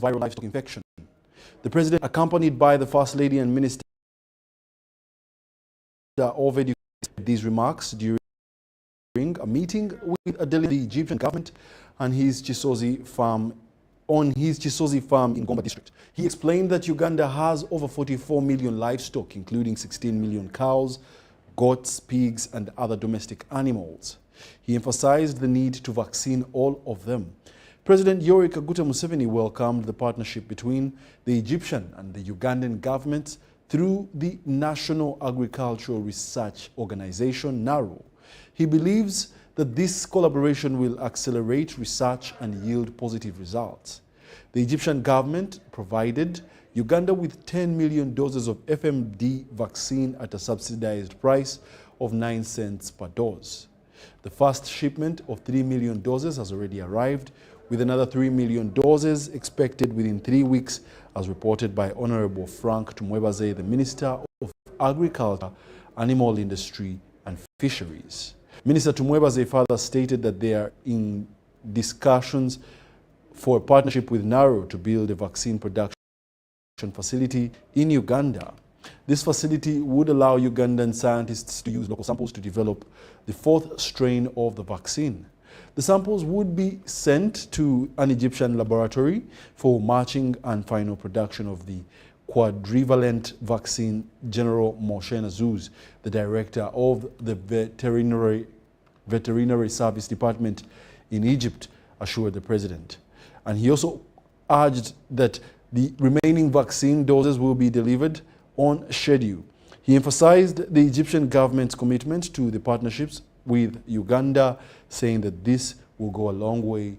viral livestock infection. The president, accompanied by the First Lady and Minister of Education, these remarks during a meeting with a delegate of the Egyptian government and his Chisozi farm in Gomba district. He explained that Uganda has over 44 million livestock, including 16 million cows, goats, pigs, and other domestic animals. He emphasized the need to vaccine all of them. President Yoweri Kaguta Museveni welcomed the partnership between the Egyptian and the Ugandan governments through the National Agricultural Research Organization, NARO. He believes that this collaboration will accelerate research and yield positive results. The Egyptian government provided Uganda with 10 million doses of FMD vaccine at a subsidized price of 9 cents per dose. The first shipment of 3 million doses has already arrived, with another 3 million doses expected within 3 weeks, as reported by Honorable Frank Tumwebaze, the Minister of Agriculture, Animal Industry and Fisheries. Minister Tumwebaze further stated that they are in discussions for a partnership with NARO to build a vaccine production facility in Uganda. This facility would allow Ugandan scientists to use local samples to develop the fourth strain of the vaccine. The samples would be sent to an Egyptian laboratory for matching and final production of the quadrivalent vaccine. General Moshe Nazuz, the director of the Veterinary Service Department in Egypt, assured the president. And he also urged that the remaining vaccine doses will be delivered on schedule. He emphasized the Egyptian government's commitment to the partnerships with Uganda, saying that this will go a long way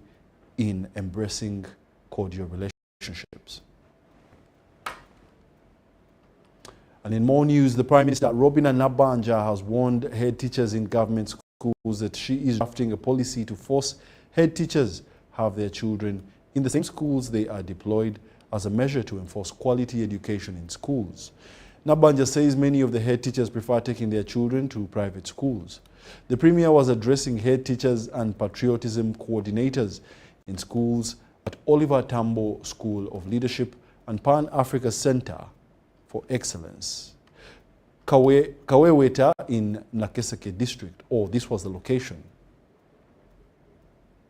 in embracing cordial relationships. And in more news, the Prime Minister, Robina Nabanja, has warned head teachers in government schools that she is drafting a policy to force head teachers have their children in the same schools they are deployed as a measure to enforce quality education in schools. Nabanja says many of the head teachers prefer taking their children to private schools. The Premier was addressing head teachers and patriotism coordinators in schools at Oliver Tambo School of Leadership and Pan-Africa Center for Excellence, Kaweweta in Nakeseke district. This was the location.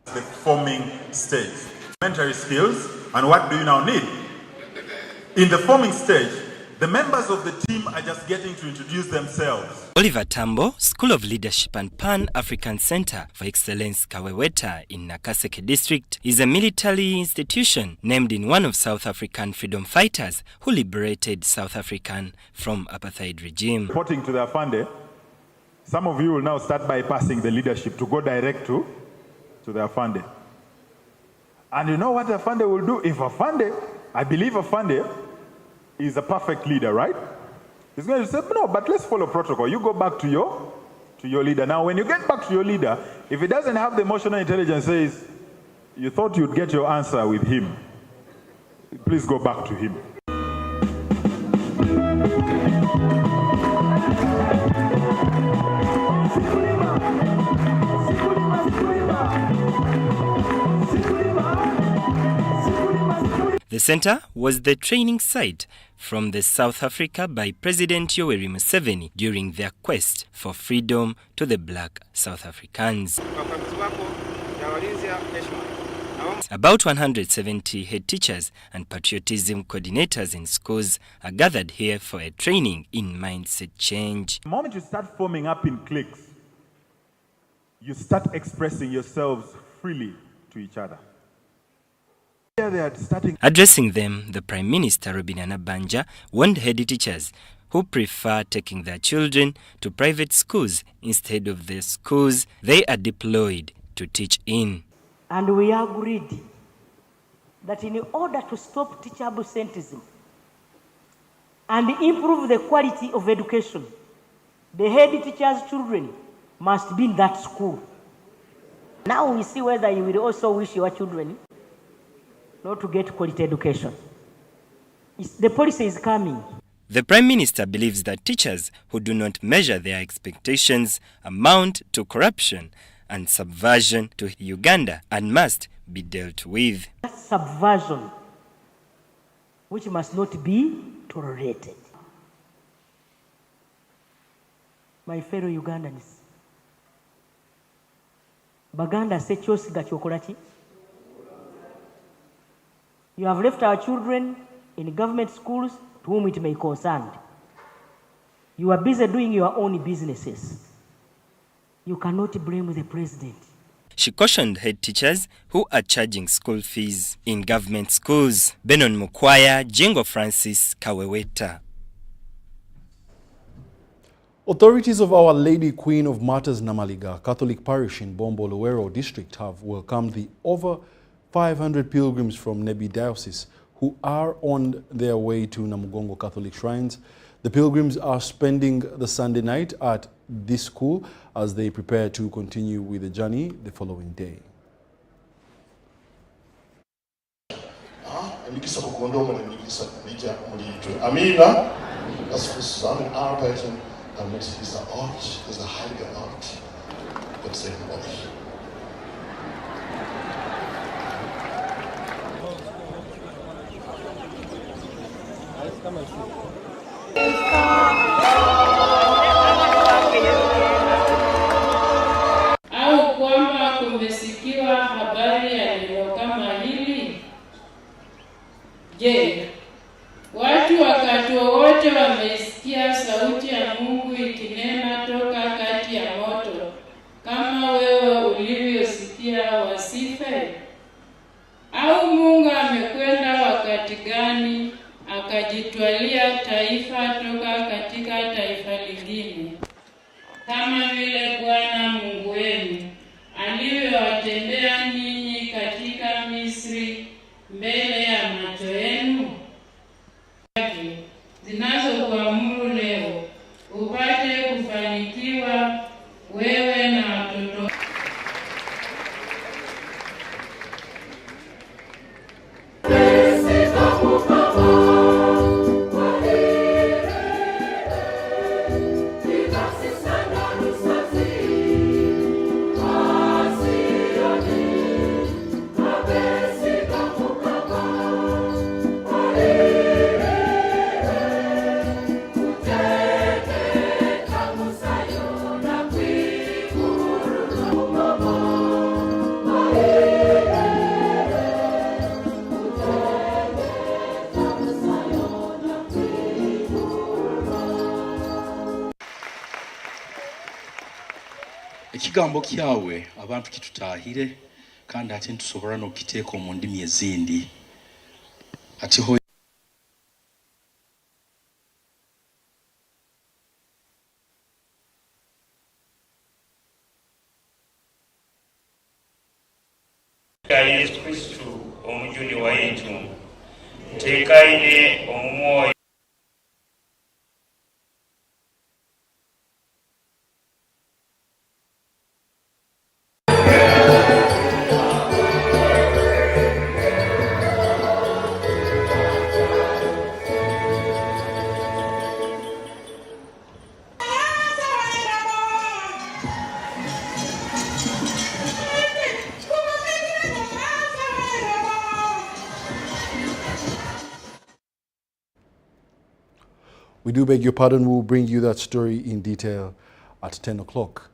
The forming stage. Elementary skills, and what do you now need? In the forming stage, the members of the team are just getting to introduce themselves. Oliver Tambo, School of Leadership and Pan-African Center for Excellence Kaweweta in Nakaseke District is a military institution named in one of South African freedom fighters who liberated South Africa from apartheid regime. Reporting to the Afande, some of you will now start bypassing the leadership to go direct to the Afande. And you know what Afande will do? If Afande, I believe Afande is a perfect leader, right? He's going to say, no, but let's follow protocol. You go back to your leader. Now, when you get back to your leader, if he doesn't have the emotional intelligence, says, you thought you'd get your answer with him, please go back to him. The center was the training site from the South Africa by President Yoweri Museveni during their quest for freedom to the black South Africans. About 170 head teachers and patriotism coordinators in schools are gathered here for a training in mindset change. The moment you start forming up in cliques, you start expressing yourselves freely to each other. Addressing them, the Prime Minister, Robina Nabanja, warned head teachers who prefer taking their children to private schools instead of the schools they are deployed to teach in. And we agreed that in order to stop teacher absenteeism and improve the quality of education, the head teacher's children must be in that school. Now we see whether you will also wish your children not to get quality education. The policy is coming. The Prime Minister believes that teachers who do not measure their expectations amount to corruption and subversion to Uganda and must be dealt with. Subversion which must not be tolerated. My fellow Ugandans, Baganda se chosi gachokolaki. You have left our children in government schools to whom it may concern. You are busy doing your own businesses. You cannot blame the president. She cautioned head teachers who are charging school fees in government schools. Benon Mukwaya, Jengo Francis, Kaweweta. Authorities of Our Lady Queen of Martyrs Namaliga Catholic Parish in Bombo Luwero District have welcomed the over 500 pilgrims from Nebi Diocese who are on their way to Namugongo Catholic shrines. The pilgrims are spending the Sunday night at this school as they prepare to continue with the journey the following day. Au kwamba kumesikiwa habari ya neno kama hili? Je, watu wakati wowote wameisikia sauti ya Mungu ikinena toka kati ya moto kama wewe ulivyosikia wasife? Au Mungu amekwenda wakati gani akajitwalia taifa toka katika taifa lingine, kama vile Bwana Mungu wenu alivyowatendea ninyi katika Misri mbele ya macho yenu? Zinazokuamuru leo upate kufanikiwa wewe na watoto. Ekigambo kyawe abantu kitutahire kandi ate ntusobola n'okiteeka mu ndimi ezindi ati ho Yesu Kristo omujuni wa yetu tekaine omwoyo. We do beg your pardon, we'll bring you that story in detail at 10 o'clock.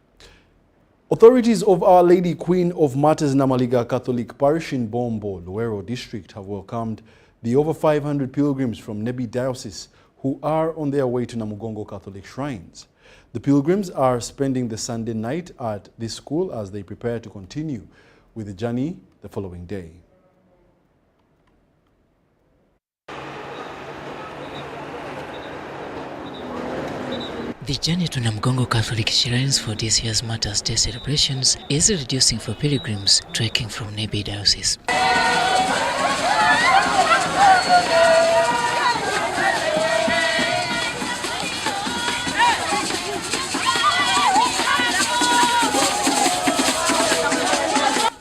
Authorities of Our Lady Queen of Martyrs Namaliga Catholic Parish in Bombo, Luwero District have welcomed the over 500 pilgrims from Nebi Diocese who are on their way to Namugongo Catholic shrines. The pilgrims are spending the Sunday night at this school as they prepare to continue with the journey the following day. The journey to Namugongo Catholic shrines for this year's Martyrs' Day celebrations is reducing for pilgrims trekking from Nebi Diocese.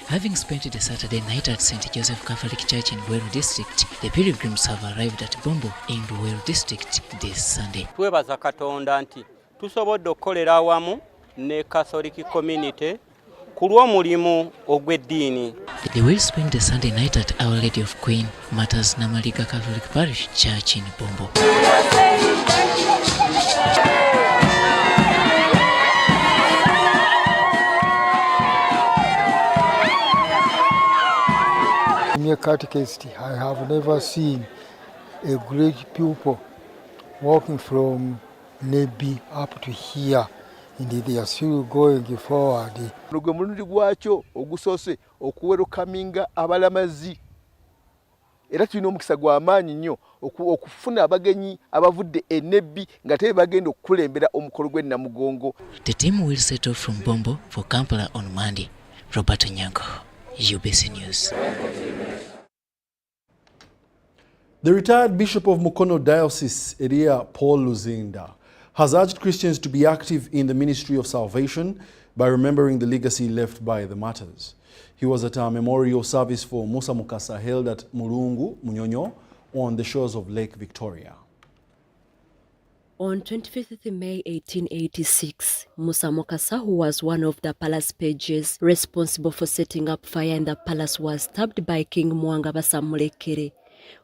Having spent the Saturday night at St. Joseph Catholic Church in Luwero District, the pilgrims have arrived at Bombo in Luwero District this Sunday. Twebaza Katonda nti tusobodde okukolera awamu ne Catholic community ku lw'omulimu ogw'eddiini. The They will spend the Sunday night at Our Lady of Queen Martyrs Namaliga Catholic Parish Church in Bombo. A catechist, I have never seen a great pupil walking from Nebi up to here. Indeed, they are still going forward. Nugwe mulundi gwakyo ogusose okuwerukaminga abalamazi. Era tulina omukisa gw'amaanyi nnyo okufuna abagenyi abavudde e Nebi nga tebe bagenda okukulembera omukolo gw'e Namugongo. The team will set off from Bombo for Kampala on Monday. Roberto Nyango, UBC News. The retired Bishop of Mukono Diocese, Eria Paul Luzinda, has urged Christians to be active in the ministry of salvation by remembering the legacy left by the martyrs. He was at a memorial service for Musa Mukasa held at Murungu, Munyonyo, on the shores of Lake Victoria. On 25th May 1886, Musa Mukasa, who was one of the palace pages responsible for setting up fire in the palace, was stabbed by King Mwanga Basamulekere,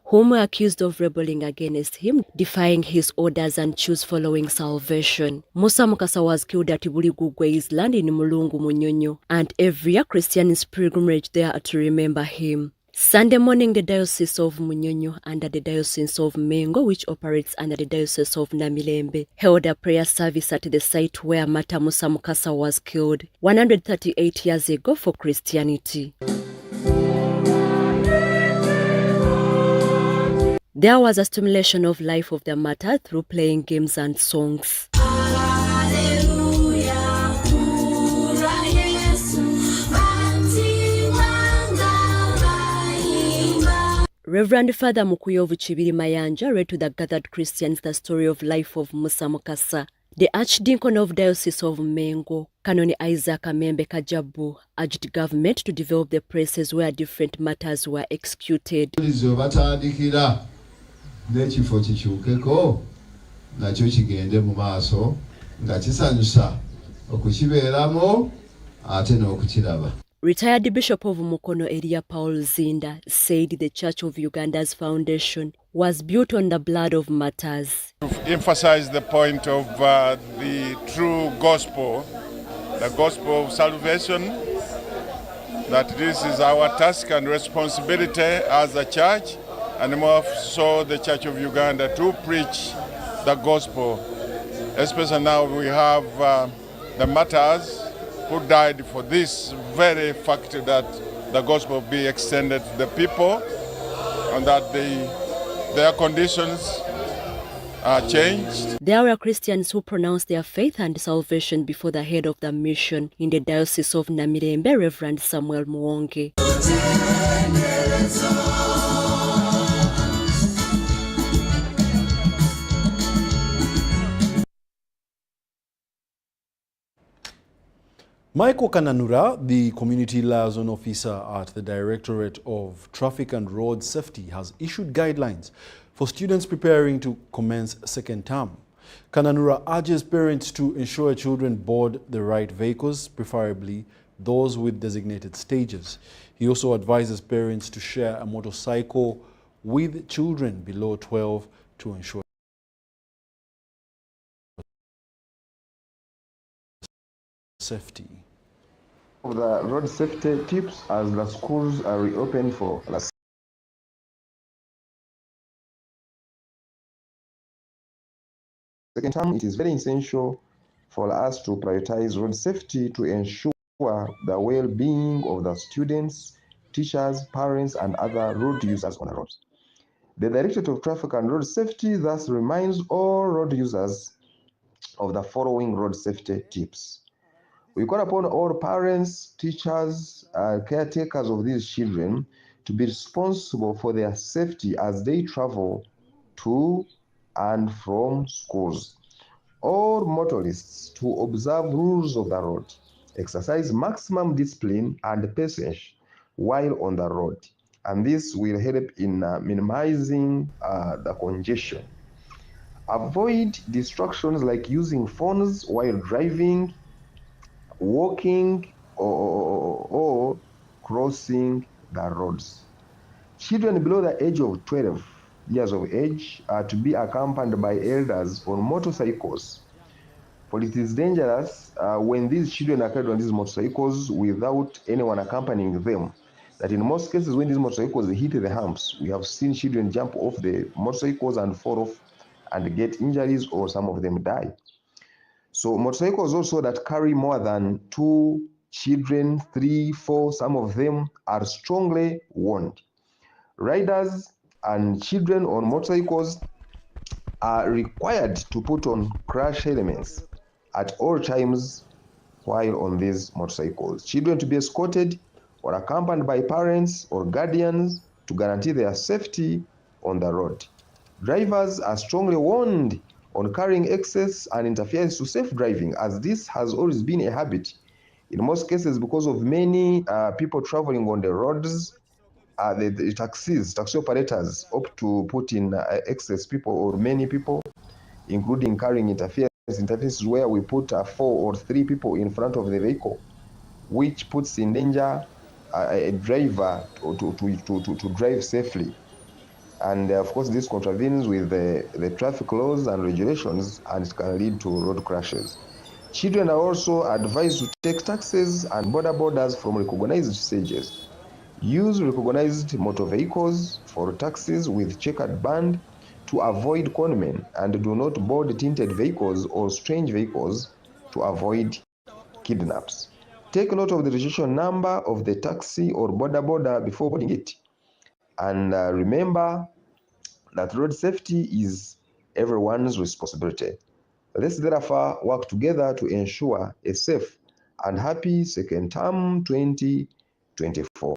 whom were accused of rebelling against him, defying his orders and choose following salvation. Musa Mukasa was killed at Buligugwe's land in Mulungu, Munyonyo, and every year Christians pilgrimage there to remember him. Sunday morning, the Diocese of Munyonyo under the Diocese of Mengo, which operates under the Diocese of Namilembe, held a prayer service at the site where Martyr Musa Mukasa was killed 138 years ago for Christianity. There was a stimulation of life of the martyr through playing games and songs. Reverend Father Mukuyovu Chibiri Mayanja read to the gathered Christians the story of life of Musa Mukasa. The Archdeacon of Diocese of Mengo, Canon Isaac Amembe Kajabu, urged government to develop the places where different martyrs were executed. N'ekifo kikyukeko nakyo kigende mu maaso nga kisanyusa okukibeeramu ate n'okukiraba. Retired Bishop of Mukono Eria Paul Zinda said the Church of Uganda's foundation was built on the blood of martyrs. Emphasize the point of the true gospel, the gospel of salvation, that this is our task and responsibility as a church, and more so the Church of Uganda, to preach the gospel. Especially now we have the martyrs who died for this very fact that the gospel be extended to the people and that their conditions are changed. There were Christians who pronounced their faith and salvation before the head of the mission in the Diocese of Namirembe, Reverend Samuel Muwonge. Michael Kananura, the Community Liaison Officer at the Directorate of Traffic and Road Safety, has issued guidelines for students preparing to commence second term. Kananura urges parents to ensure children board the right vehicles, preferably those with designated stages. He also advises parents to share a motorcycle with children below 12 to ensure safety. Of the road safety tips as the schools are reopened for the second term, it is very essential for us to prioritize road safety to ensure the well-being of the students, teachers, parents, and other road users on the roads. The Directorate of Traffic and Road Safety thus reminds all road users of the following road safety tips. We call upon all parents, teachers, caretakers of these children to be responsible for their safety as they travel to and from schools. All motorists to observe rules of the road, exercise maximum discipline and patience while on the road, and this will help in minimizing the congestion. Avoid distractions like using phones while driving, walking, or crossing the roads. Children below the age of 12 years of age are to be accompanied by elders on motorcycles, for it is dangerous when these children are carried on these motorcycles without anyone accompanying them. That in most cases, when these motorcycles hit the humps, we have seen children jump off the motorcycles and fall off and get injuries, or some of them die. So motorcycles also that carry more than 2 children, 3, 4, some of them are strongly warned. Riders and children on motorcycles are required to put on crash helmets at all times while on these motorcycles. Children to be escorted or accompanied by parents or guardians to guarantee their safety on the road. Drivers are strongly warned on carrying excess and interference to safe driving, as this has always been a habit. In most cases, because of many people traveling on the roads, the taxi operators opt to put in excess people or many people, including carrying interference. Interference is where we put 4 or 3 people in front of the vehicle, which puts in danger a driver to drive safely. And of course, this contravenes with the traffic laws and regulations, and it can lead to road crashes. Children are also advised to take taxis and borders from recognized stages. Use recognized motor vehicles for taxis with checkered band to avoid conmen, and do not board tinted vehicles or strange vehicles to avoid kidnaps. Take note of the registration number of the taxi or border before boarding it. And remember that road safety is everyone's responsibility. Let's therefore work together to ensure a safe and happy second term 2024.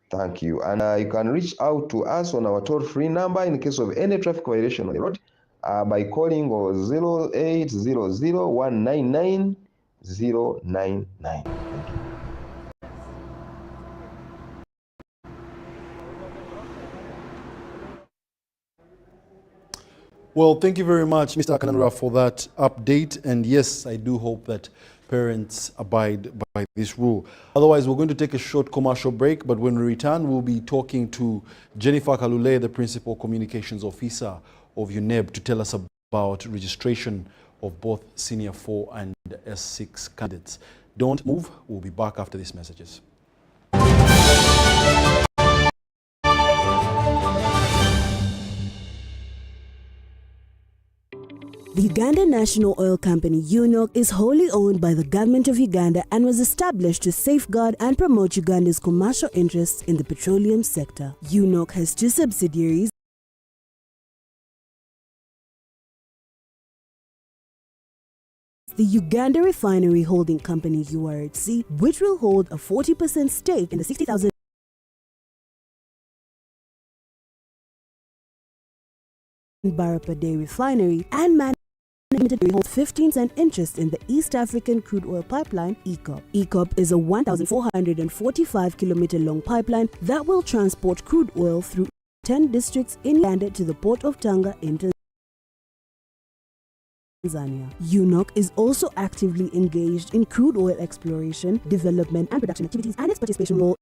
Thank you. And you can reach out to us on our toll-free number in case of any traffic violation on the road by calling 0800-199-099. Thank you. Well, thank you very much, Mr. Akanandra, for that update. And yes, I do hope that parents abide by this rule. Otherwise, we're going to take a short commercial break, but when we return, we'll be talking to Jennifer Kalule, the Principal Communications Officer of UNEB, to tell us about registration of both Senior 4 and S6 candidates. Don't move. We'll be back after these messages. The Uganda National Oil Company, UNOC, is wholly owned by the Government of Uganda and was established to safeguard and promote Uganda's commercial interests in the petroleum sector. UNOC has 2 subsidiaries, the Uganda Refinery Holding Company, URHC, which will hold a 40% stake in the 60,000 barrel per day refinery, and holds 15% interest in the East African Crude Oil Pipeline, ECOP. ECOP is a 1,445-kilometer long pipeline that will transport crude oil through 10 districts in Uganda to the port of Tanga in Tanzania. UNOC is also actively engaged in crude oil exploration, development and production activities, and its participation role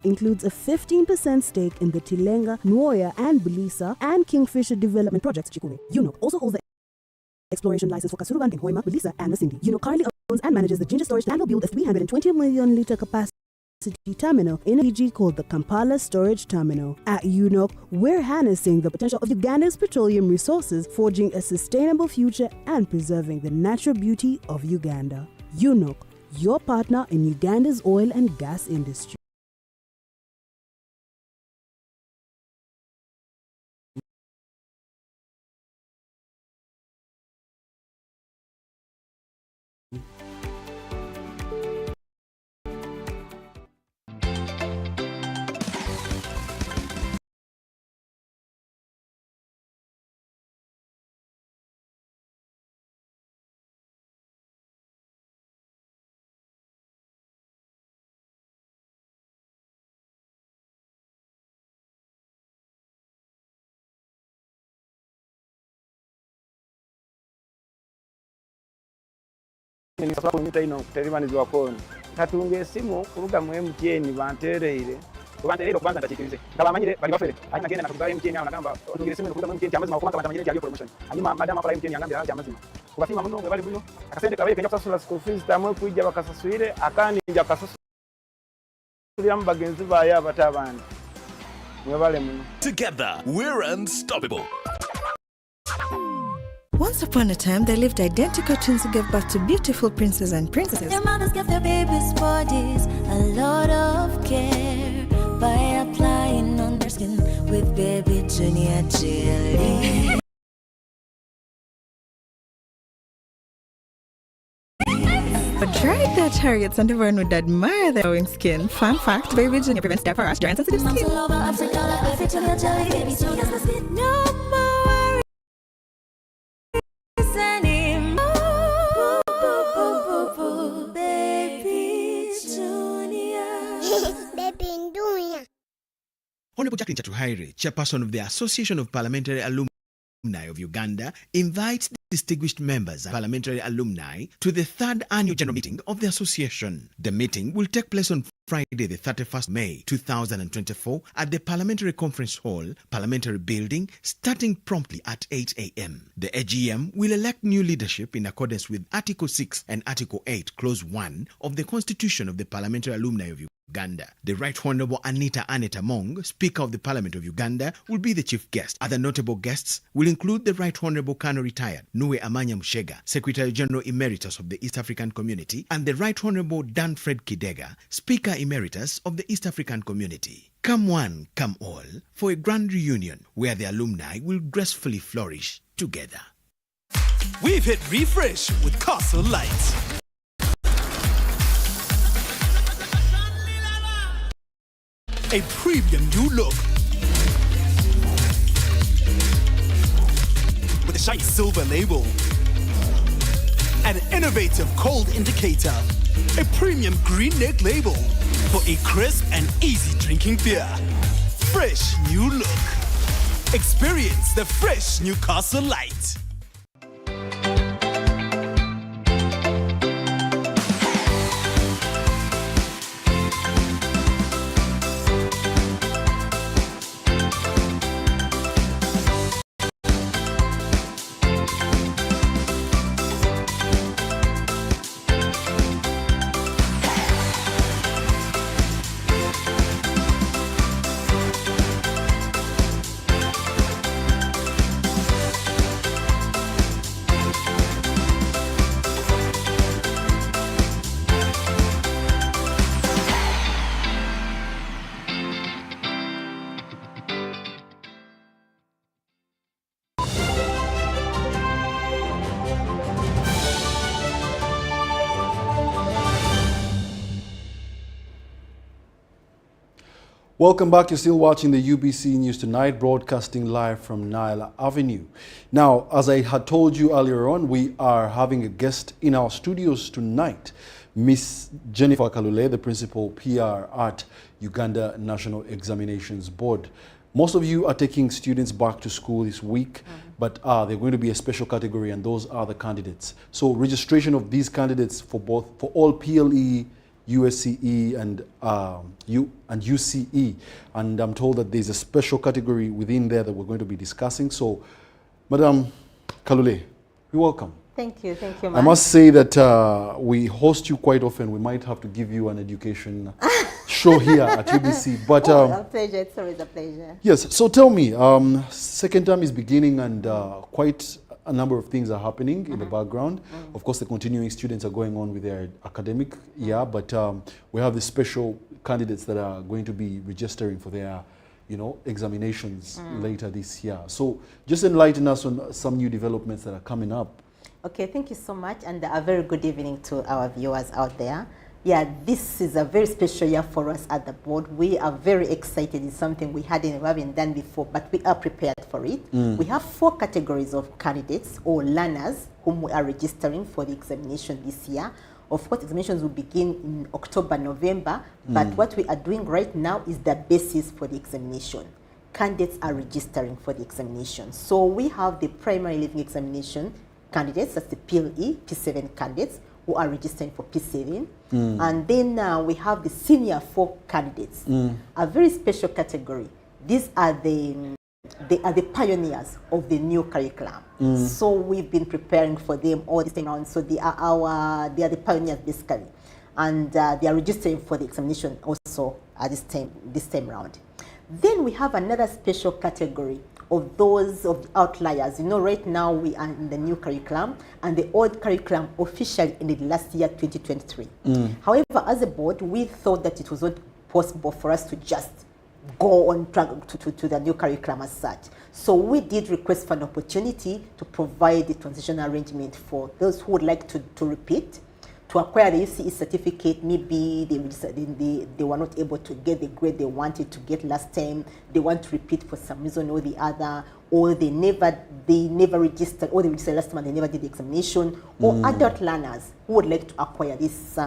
includes a 15% stake in the Tilenga, Nwoya, and Bulisa and Kingfisher development projects. UNOC also holds the exploration license for Kasuruban in Hoima, Bulisa, and Masindi. UNOC currently owns and manages the ginger storage and will build a 320 million litre capacity terminal in a PG called the Kampala Storage Terminal. At UNOC, we're harnessing the potential of Uganda's petroleum resources, forging a sustainable future and preserving the natural beauty of Uganda. UNOC, your partner in Uganda's oil and gas industry. nisaba kunyita ino kuteribanizwa kono katunga esimu kuruga mu MTN bantereire kubanza ndakikirize ndabamanyire bali bafere hanyuma genda nakugara MTN aho nagamba otungire esimu kuruga mu MTN cyamazima kubanza batamanyire cyari promotion hanyuma madama para MTN yangambira cyamazima kubafima muno bali buno akasente kabere kenya kusasula school fees tamwe kujja bakasasuire akaninja kasasula bagenzi baya batabandi mwebale muno. Together we're unstoppable. Once upon a time, there lived identical twins who gave birth to beautiful princes and princesses. Their mothers gave their babies' bodies a lot of care by applying on their skin with baby Junior jelly. But tried their chariots and everyone would admire their glowing skin. Fun fact, baby Junior prevents death for us, dry and sensitive skin. All over Africa, like baby Junior jelly, baby Junior skin. No more worries anymore. Baby Junior. Baby Junior. Honorable Jacqueline Chatuhaire, chairperson of the Association of Parliamentary Alumni of Uganda, invites distinguished members and parliamentary alumni to the third annual general meeting of the association. The meeting will take place on Friday, the 31st May 2024 at the Parliamentary Conference Hall, Parliamentary Building, starting promptly at 8 a.m. The AGM will elect new leadership in accordance with Article 6 and Article 8, Clause 1 of the Constitution of the Parliamentary Alumni of Uganda. The Right Honourable Anita Mong, Speaker of the Parliament of Uganda, will be the chief guest. Other notable guests will include the Right Honourable Kano Retired Nue Amanya Mushega, Secretary General Emeritus of the East African Community, and the Right Honourable Dan Fred Kidega, Speaker Emeritus of the East African Community. Come one, come all, for a grand reunion where the alumni will gracefully flourish together. We've hit refresh with Castle Lights. A premium new look with a shiny silver label, an innovative cold indicator, a premium green neck label for a crisp and easy drinking beer. Fresh new look. Experience the fresh Newcastle Light. Welcome back. You're still watching the UBC News Tonight, broadcasting live from Nile Avenue. Now, as I had told you earlier on, we are having a guest in our studios tonight, Miss Jennifer Kalule, the Principal PR at Uganda National Examinations Board. Most of you are taking students back to school this week, but they're going to be a special category, and those are the candidates. So registration of these candidates for all PLE, USCE and UCE, and I'm told that there's a special category within there that we're going to be discussing. So, Madam Kalule, you're welcome. Thank you, I must say that we host you quite often. We might have to give you an education show here at UBC. But a pleasure. It's always a pleasure. Yes. So tell me, second term is beginning, and quite a number of things are happening in the background. Of course, the continuing students are going on with their academic year, but we have the special candidates that are going to be registering for their, examinations later this year. So just enlighten us on some new developments that are coming up. Okay, thank you so much, and a very good evening to our viewers out there. Yeah, this is a very special year for us at the board. We are very excited. It's something we haven't done before, but we are prepared for it. We have 4 categories of candidates or learners whom we are registering for the examination this year. Of course, examinations will begin in October, November, but what we are doing right now is the basis for the examination. Candidates are registering for the examination. So we have the primary living examination candidates, that's the PLE, P7 candidates. who are registering for P7. And then we have the senior 4 candidates, a very special category. These are they are the pioneers of the new curriculum. So we've been preparing for them all this time around. So they are the pioneers basically. And they are registering for the examination also at this time round. Then we have another special category of those of the outliers. You know, right now we are in the new curriculum, and the old curriculum officially ended last year, 2023. However, as a board, we thought that it was not possible for us to just go on track to the new curriculum as such. So we did request for an opportunity to provide the transition arrangement for those who would like to repeat, to acquire the UCE certificate. Maybe they were not able to get the grade they wanted to get last time. They want to repeat for some reason or the other, or they never registered, or they registered last time and they never did the examination, or adult learners who would like to acquire this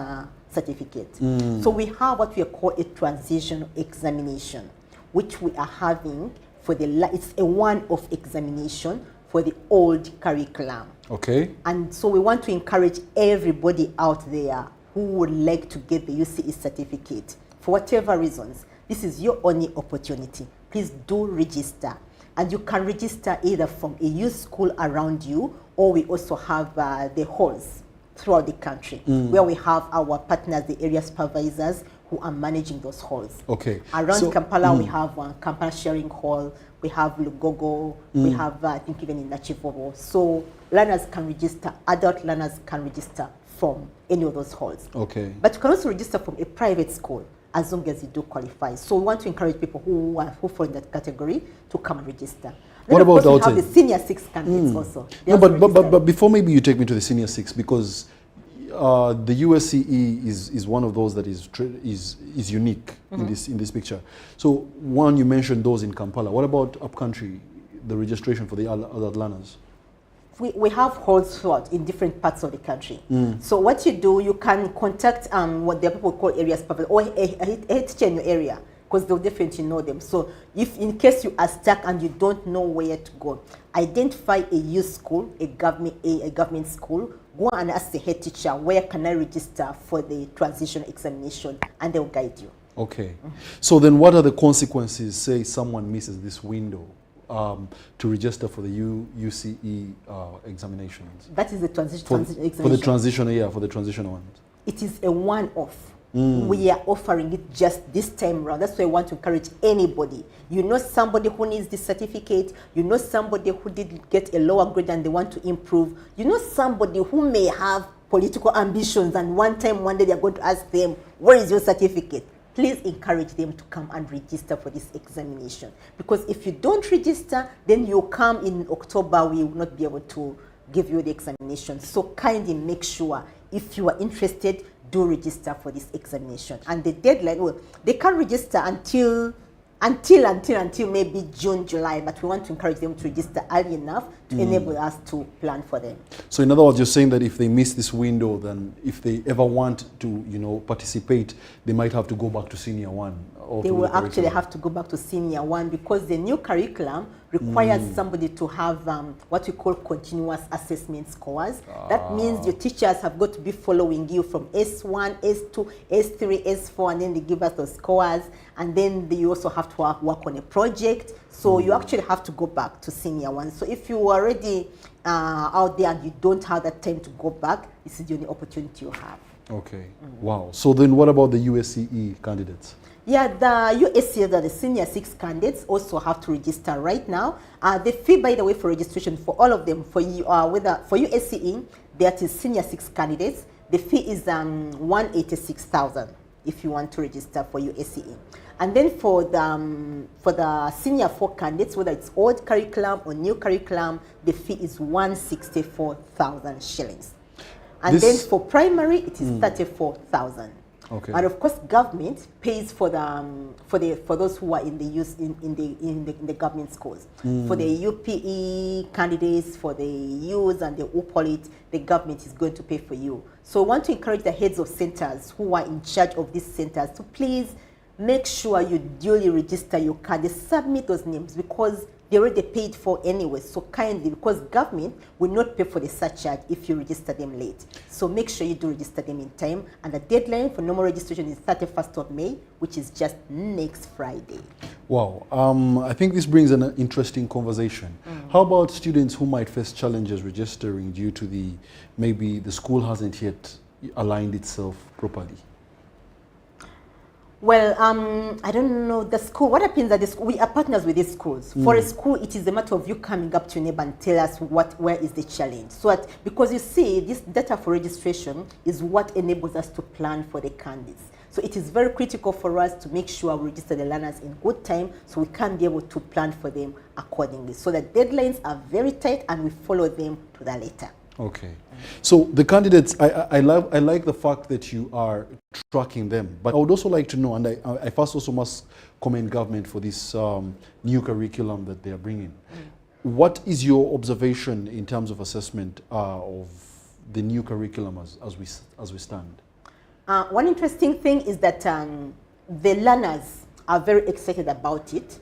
certificate. So we have what we call a transition examination, which we are having for it's a one-off examination for the old curriculum. Okay. And so we want to encourage everybody out there who would like to get the UCE certificate for whatever reasons. This is your only opportunity. Please do register. And you can register either from a youth school around you, or we also have the halls throughout the country where we have our partners, the area supervisors, who are managing those halls. Okay. Around Kampala, we have Kampala Sharing Hall, we have Lugogo, we have, I think, even in Nachivobo. So learners can register, adult learners can register from any of those halls. Okay. But you can also register from a private school as long as you do qualify. So we want to encourage people who fall in that category to come and register. What about we have the senior 6 candidates also. No, but before maybe you take me to the senior 6, because the USCE is one of those that is unique in this picture. So one, you mentioned those in Kampala. What about upcountry, the registration for the other learners? We have halls throughout in different parts of the country. So what you do, you can contact what the people call areas or a teacher in your area, because they'll definitely know them. So if in case you are stuck and you don't know where to go, identify a youth school, a government school, go and ask the head teacher, where can I register for the transition examination, and they'll guide you. Okay. So then what are the consequences, say someone misses this window to register for the UCE examinations? That is the transition examination. For the transition, for the transitional ones. It is a one-off. We are offering it just this time around. That's why I want to encourage anybody. You know somebody who needs this certificate. You know somebody who did get a lower grade and they want to improve. You know somebody who may have political ambitions and one day they're going to ask them, where is your certificate? Please encourage them to come and register for this examination. Because if you don't register, then you come in October, we will not be able to give you the examination. So kindly make sure, if you are interested, do register for this examination. And the deadline, well, they can't register until maybe June, July, but we want to encourage them to register early enough to enable us to plan for them. So in other words, you're saying that if they miss this window, then if they ever want to, participate, they might have to go back to senior 1. They will actually have to go back to senior 1, because the new curriculum requires somebody to have what we call continuous assessment scores. That means your teachers have got to be following you from S1, S2, S3, S4, and then they give us those scores. And then you also have to work on a project. So you actually have to go back to senior 1. So if you are already out there and you don't have that time to go back, this is the only opportunity you have. Okay. Wow. So then what about the USCE candidates? Yeah, the USCE, the senior 6 candidates, also have to register right now. The fee, by the way, for registration for all of them, for USCE, that is senior 6 candidates, the fee is 186,000 if you want to register for USCE. And then for the senior 4 candidates, whether it's old curriculum or new curriculum, the fee is 164,000 shillings. And then for primary, it is 34,000. Okay. And of course, government pays for those who are in the government schools. For the UPE candidates, for the youth and the UPOLIT, the government is going to pay for you. So I want to encourage the heads of centers who are in charge of these centers to please make sure you duly register your candidate, submit those names, because They already paid for anyway, so kindly, because government will not pay for the surcharge if you register them late. So make sure you do register them in time, and the deadline for normal registration is 31st of May, which is just next Friday. Wow, I think this brings an interesting conversation. How about students who might face challenges registering due to maybe the school hasn't yet aligned itself properly? Well, I don't know the school. What happens at the school? We are partners with these schools. For a school, it is a matter of you coming up to your neighbor and tell us where is the challenge. So because you see, this data for registration is what enables us to plan for the candidates. So it is very critical for us to make sure we register the learners in good time, so we can be able to plan for them accordingly. So the deadlines are very tight, and we follow them to the letter. Okay. So the candidates, I like the fact that you are tracking them, but I would also like to know, and I first also must commend government for this new curriculum that they are bringing. What is your observation in terms of assessment of the new curriculum as we stand? One interesting thing is that the learners are very excited about it.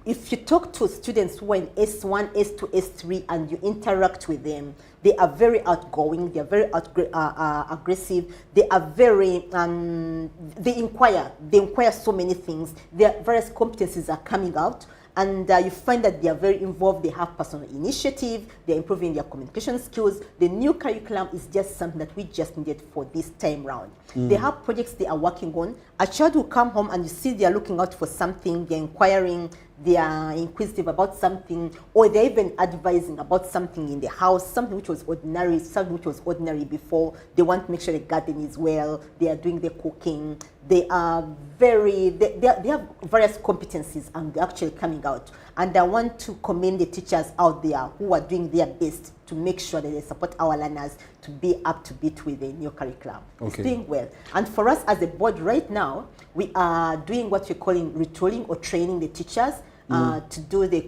If you talk to students who are in S1, S2, S3, and you interact with them, they are very outgoing, they are very aggressive, they are very, they inquire so many things, their various competencies are coming out, and you find that they are very involved, they have personal initiative, they're improving their communication skills. The new curriculum is just something that we just needed for this time round. They have projects they are working on. A child will come home and you see they're looking out for something, they're inquiring, they are inquisitive about something, or they're even advising about something in the house, something which was ordinary before. They want to make sure the garden is well, they are doing the cooking. They are they have various competencies, and they're actually coming out. And I want to commend the teachers out there who are doing their best to make sure that they support our learners to be up to date with the new curriculum. It's doing well. And for us as a board right now, we are doing what we're calling retooling or training the teachers to do the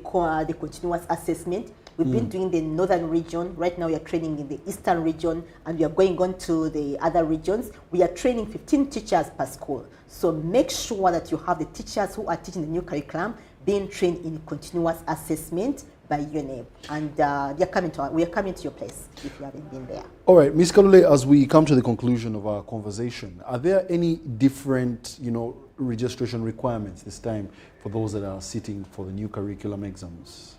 continuous assessment. We've been doing the northern region. Right now we are training in the eastern region, and we are going on to the other regions. We are training 15 teachers per school. So make sure that you have the teachers who are teaching the new curriculum being trained in continuous assessment by UNEB. And we are coming to your place if you haven't been there. All right, Ms. Kalule, as we come to the conclusion of our conversation, are there any different, registration requirements this time for those that are sitting for the new curriculum exams?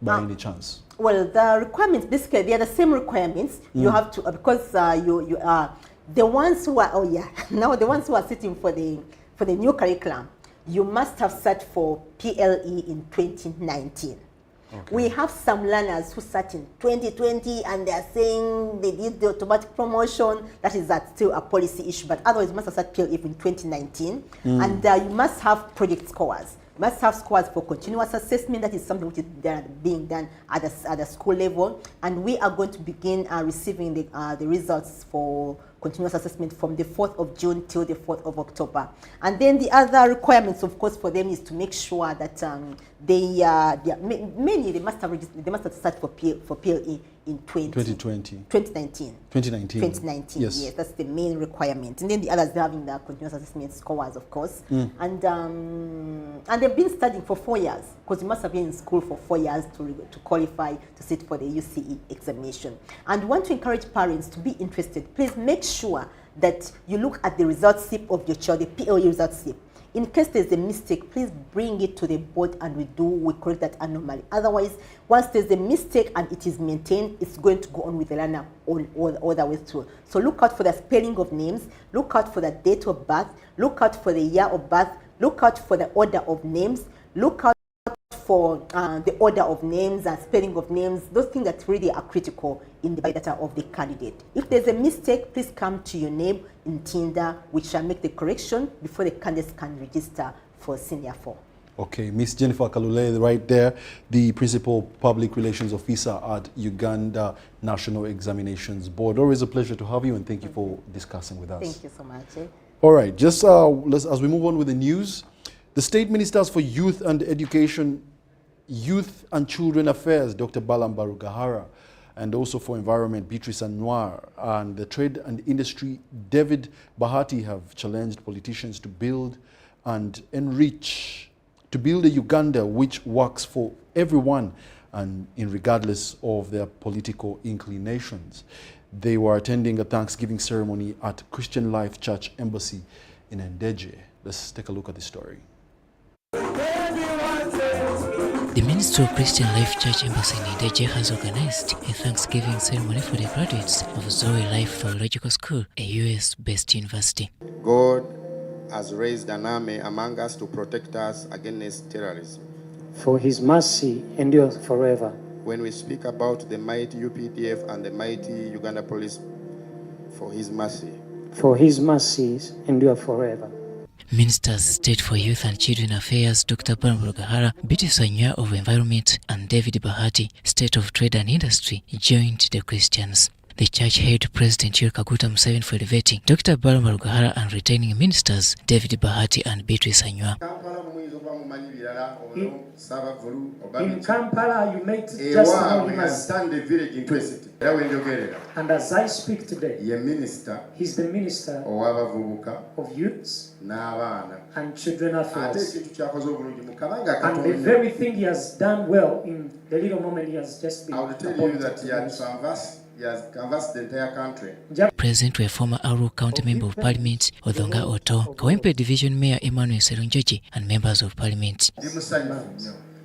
By any chance? Well, the requirements, basically, they are the same requirements. You have to, because you are the ones who are, now the ones who are sitting for the new curriculum, you must have sat for PLE in 2019. We have some learners who sat in 2020 and they are saying they did the automatic promotion. That is still a policy issue, but otherwise you must have sat PLE in 2019. And you must have project scores. Must have scores for continuous assessment. That is something which is being done at the school level, and we are going to begin receiving the results for continuous assessment from the 4th of June till the 4th of October. And then the other requirements, of course, for them is to make sure that they must have started for PLE in 2019. Yes, that's the main requirement. And then the others, they're having the continuous assessment scores, of course. And they've been studying for 4 years, because you must have been in school for 4 years to qualify to sit for the UCE examination. And want to encourage parents to be interested. Please make sure that you look at the results slip of your child, the PLE results slip. In case there's a mistake, please bring it to the board and we correct that anomaly. Otherwise, once there's a mistake and it is maintained, it's going to go on with the learner all the way through. So look out for the spelling of names, look out for the date of birth, look out for the year of birth, look out for the order of names, look out for the order of names and spelling of names, those things that really are critical in the biodata of the candidate. If there's a mistake, please come to your name in Tinder, which shall make the correction before the candidates can register for Senior 4. Okay, Ms. Jennifer Kalule, right there, the Principal Public Relations Officer at Uganda National Examinations Board. Always a pleasure to have you, and thank you for discussing with us. Thank you so much. All right, just as we move on with the news, the State Ministers for Youth and Education, Youth and Children Affairs, Dr. Balam Barugahara, and also for Environment, Beatrice Anwar, and the Trade and Industry, David Bahati, have challenged politicians to build and enrich to build a Uganda which works for everyone and regardless of their political inclinations. They were attending a Thanksgiving ceremony at Christian Life Church Embassy in Ndeje. Let's take a look at the story. The Ministry of Christian Life Church Embassy in Ndeje has organized a Thanksgiving ceremony for the graduates of Zoe Life Theological School, a US-based university. God has raised an army among us to protect us against terrorism. For his mercy endures forever. When we speak about the mighty UPDF and the mighty Uganda Police, for his mercy. For his mercies endure forever. Ministers State for Youth and Children Affairs Dr. Arnold Wadulo, Biti Sanya of Environment, and David Bahati, State of Trade and Industry, joined the Christians. The church head President Yoweri Kaguta Museveni for elevating Dr. Arnold Wadulo and returning ministers David Bahati and Biti Sanya. In Kampala, you made just understand the village in Twist. And as I speak today, he's the minister of youths and children affairs. And the very thing he has done well in the little moment he has just been. I will tell you that he has canvassed the entire country. Present were former Aru County Member of Parliament Odonga Oto, Kawempe Division Mayor Emmanuel Serunjoji, and members of Parliament.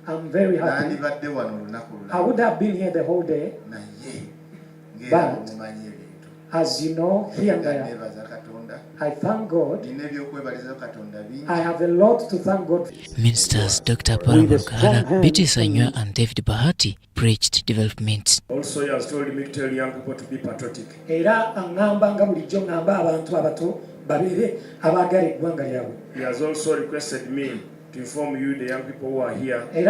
I'm very happy. I would have been here the whole day, but as you know, here and there, I thank God. I have a lot to thank God for. Ministers Dr. Arnold Wadulo, Biti Sanya, and David Bahati preached development. Also, he has told me to tell young people to be patriotic. He has also requested me to inform you, the young people who are here, to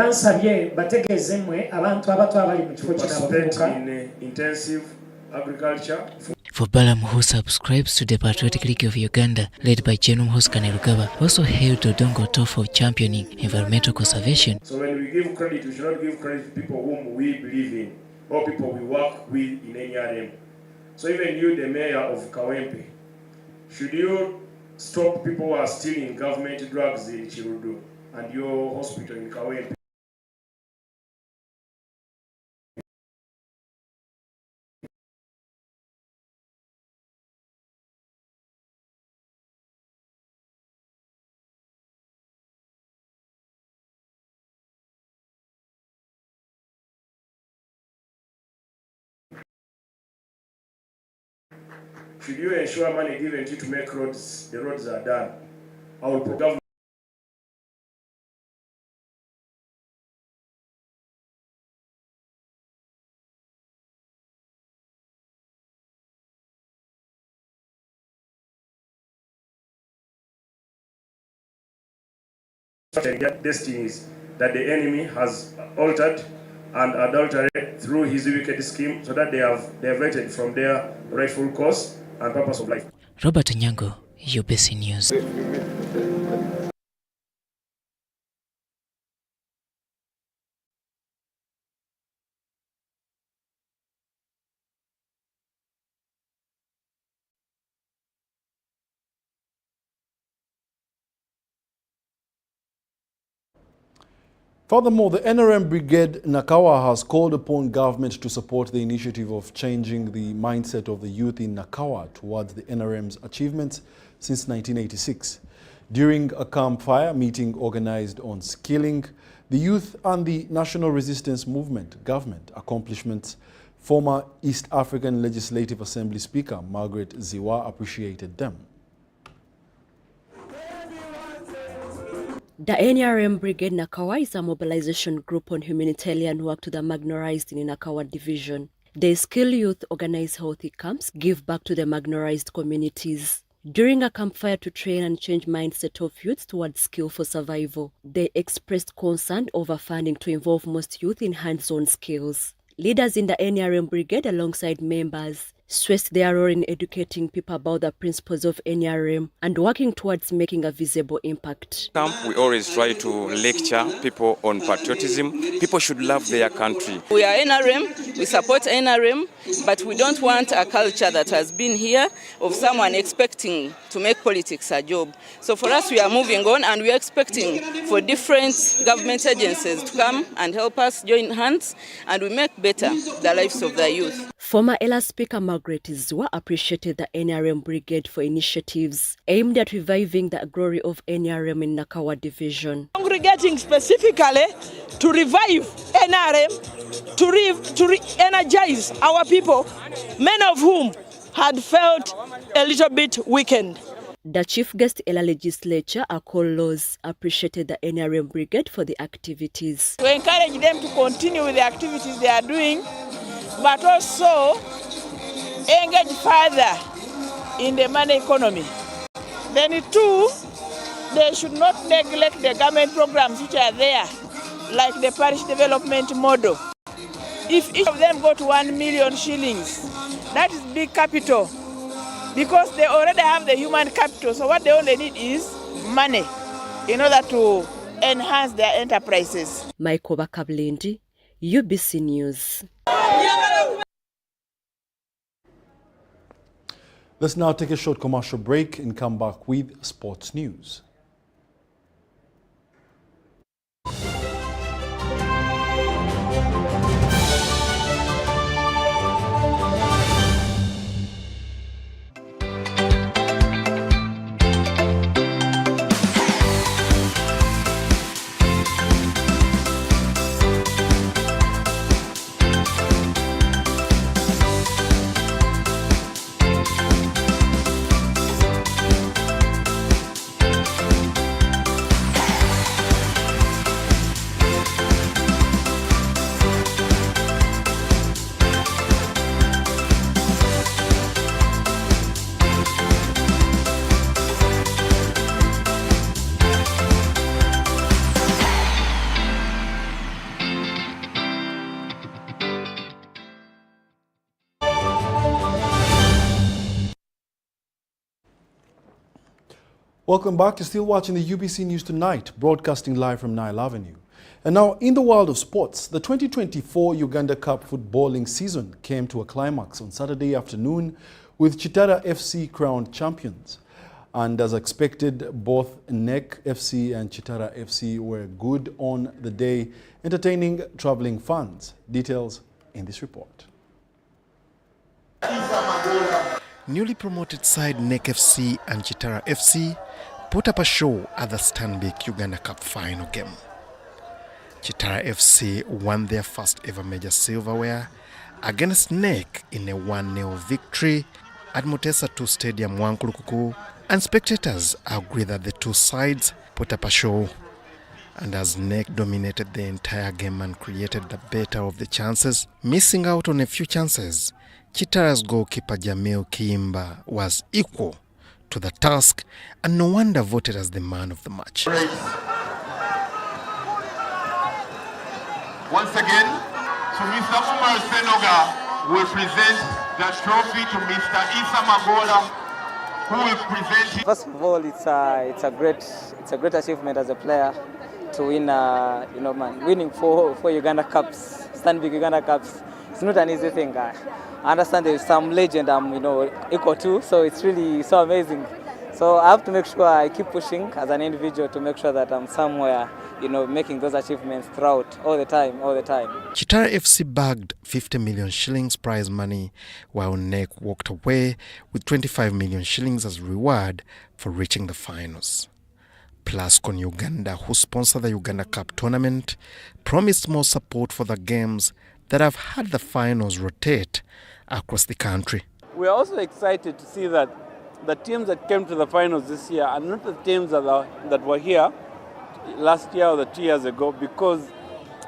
participate in intensive agriculture. For Balaam, who subscribes to the Patriotic League of Uganda, led by General Hoskan Rugaba, also hailed Odongo Oto for championing environmental conservation. So when we give credit, we should not give credit to people whom we believe in, or people we work with in any area. So even you, the mayor of Kawempe, should you stop people who are stealing government drugs in Chirudu and your hospital in Kawempe? Should you ensure money given to you to make roads, the roads are done? I will put destinies that the enemy has altered and adulterated through his wicked scheme, so that they have diverted from their rightful course and purpose of life. Robert Nyango, UBC News. Furthermore, the NRM Brigade Nakawa has called upon government to support the initiative of changing the mindset of the youth in Nakawa towards the NRM's achievements since 1986. During a campfire meeting organized on skilling the youth and the National Resistance Movement government accomplishments, former East African Legislative Assembly Speaker Margaret Ziwa appreciated them. The NRM Brigade Nakawa is a mobilization group on humanitarian work to the marginalized in Nakawa division. They skill youth, organize healthy camps, give back to the marginalized communities. During a campfire to train and change mindset of youth towards skill for survival, they expressed concern over funding to involve most youth in hands-on skills. Leaders in the NRM Brigade alongside members stressed their role in educating people about the principles of NRM and working towards making a visible impact. We always try to lecture people on patriotism. People should love their country. We are NRM, we support NRM, but we don't want a culture that has been here of someone expecting to make politics a job. So for us, we are moving on, and we are expecting for different government agencies to come and help us join hands, and we make better the lives of the youth. Former ELA Speaker Margaret Zwa appreciated the NRM Brigade for initiatives aimed at reviving the glory of NRM in Nakawa Division. Congregating specifically to revive NRM, to re-energize our people, many of whom had felt a little bit weakened. The chief guest ELA legislature, Akol Laws, appreciated the NRM Brigade for the activities. To encourage them to continue with the activities they are doing, but also engage further in the money economy. Then too, they should not neglect the government programs which are there, like the parish development model. If each of them go to 1 million shillings, that is big capital, because they already have the human capital. So what they only need is money in order to enhance their enterprises. Michael Bakablindi, UBC News. Let's now take a short commercial break and come back with sports news. Welcome back. You're still watching the UBC News Tonight, broadcasting live from Nile Avenue. And now, in the world of sports, the 2024 Uganda Cup footballing season came to a climax on Saturday afternoon with Chitara FC crowned champions. And as expected, both NEC FC and Chitara FC were good on the day, entertaining traveling fans. Details in this report. Newly promoted side NEC FC and Chitara FC put up a show at the Stanbic Uganda Cup final game. Chitara FC won their first ever major silverware against NEC in a 1-0 victory at Mutesa 2 Stadium, Wankulukuku, and spectators agree that the two sides put up a show. And as NEC dominated the entire game and created the better of the chances, missing out on a few chances, Chitara's goalkeeper Jamil Kiimba was equal to the task and no wonder voted as the man of the match. Once again, to Mr. Umar Senoga will present the trophy to Mr. Isa Magola, who will present it. First of all, it's a great achievement as a player to win, winning four Uganda Cups, Stanbic Uganda Cups. It's not an easy thing. I understand there's some legend I'm equal to, so it's really so amazing. So I have to make sure I keep pushing as an individual to make sure that I'm somewhere, making those achievements throughout, all the time. Chitara FC bagged 50 million shillings prize money, while NEC walked away with 25 million shillings as reward for reaching the finals. Plascon Uganda, who sponsored the Uganda Cup tournament, promised more support for the games that have had the finals rotate across the country. We are also excited to see that the teams that came to the finals this year are not the teams that were here last year or the 2 years ago, because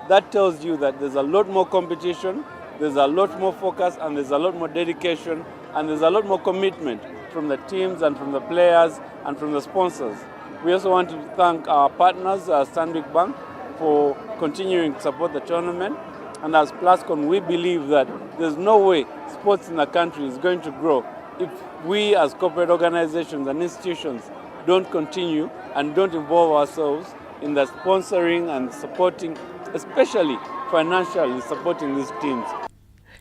that tells you that there's a lot more competition, there's a lot more focus, and there's a lot more dedication, and there's a lot more commitment from the teams and from the players and from the sponsors. We also want to thank our partners, Stanbic Bank, for continuing to support the tournament. And as Plascon, we believe that there's no way sports in the country is going to grow if we as corporate organizations and institutions don't continue and don't involve ourselves in the sponsoring and supporting, especially financially supporting these teams.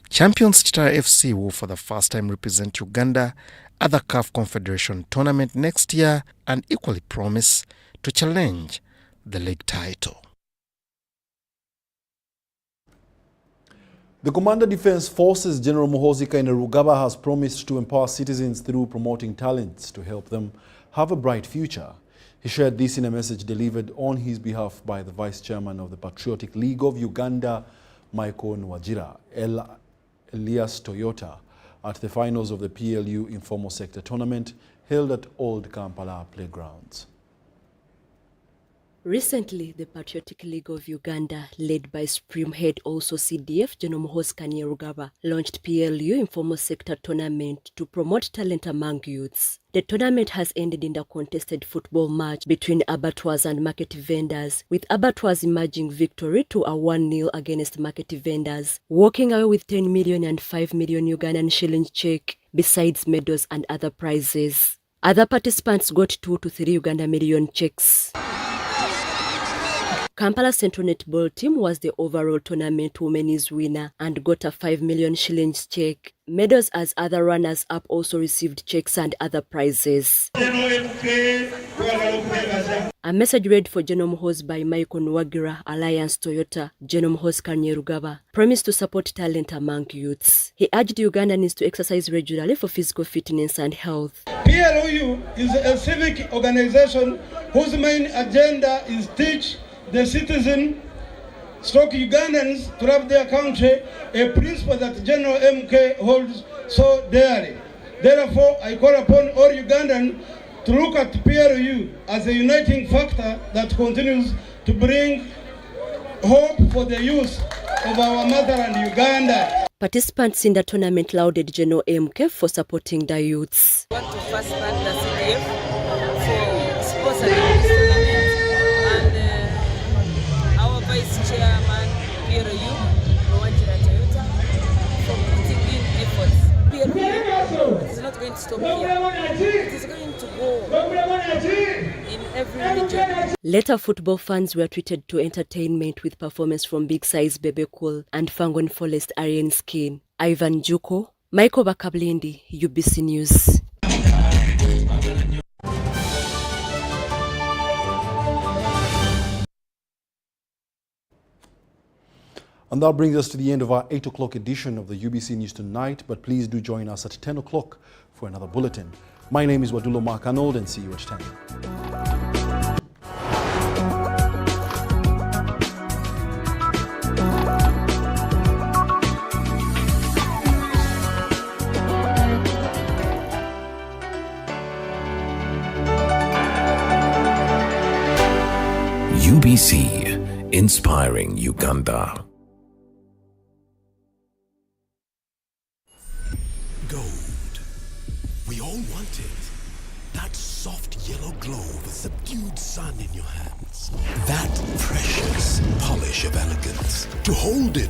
Champions Chitara FC will for the first time represent Uganda at the CAF Confederation Tournament next year and equally promise to challenge the league title. The Commander Defense Forces General Muhoozi Kainerugaba has promised to empower citizens through promoting talents to help them have a bright future. He shared this in a message delivered on his behalf by the Vice Chairman of the Patriotic League of Uganda, Michael Nwajira, Elias Toyota, at the finals of the PLU Informal Sector Tournament held at Old Kampala Playgrounds. Recently, the Patriotic League of Uganda, led by Supreme Head also CDF General Muhoozi Kainerugaba, launched PLU Informal Sector Tournament to promote talent among youths. The tournament has ended in a contested football match between abattoirs and market vendors, with abattoirs emerging victory to a 1-0 against market vendors, walking away with 10 million and 5 million Ugandan shillings check, besides medals and other prizes. Other participants got 2 to 3 Uganda million checks. Kampala Central Netball team was the overall tournament women's winner and got a 5 million shillings check. Medals as other runners-up also received checks and other prizes. A message read for General Muhoozi by Michael Nwajira, Alliance Toyota, General Muhoozi Kainerugaba, promised to support talent among youths. He urged Ugandans to exercise regularly for physical fitness and health. PLU is a civic organization whose main agenda is teach the citizen Ugandans to love their country, a principle that General MK holds so dearly. Therefore, I call upon all Ugandans to look at PLU as a uniting factor that continues to bring hope for the youth of our motherland Uganda. Participants in the tournament lauded General MK for supporting the youths. I want to first thank the CDF for sponsoring this tournament. Vice Chairman PLU, Nwajira Toyota, for putting in efforts. PLU is not going to stop here. It is going to go in every region. Later, football fans were treated to entertainment with performance from Big Size Bebe Cool and Fangon Forest Aryan Skin. Ivan Juko, Michael Bakablindi, UBC News. And that brings us to the end of our 8 o'clock edition of the UBC News Tonight, but please do join us at 10 o'clock for another bulletin. My name is Wadulo Mark Arnold, and see you at 10. UBC, inspiring Uganda. We all want it. That soft yellow glow of a subdued sun in your hands. That precious polish of elegance. To hold it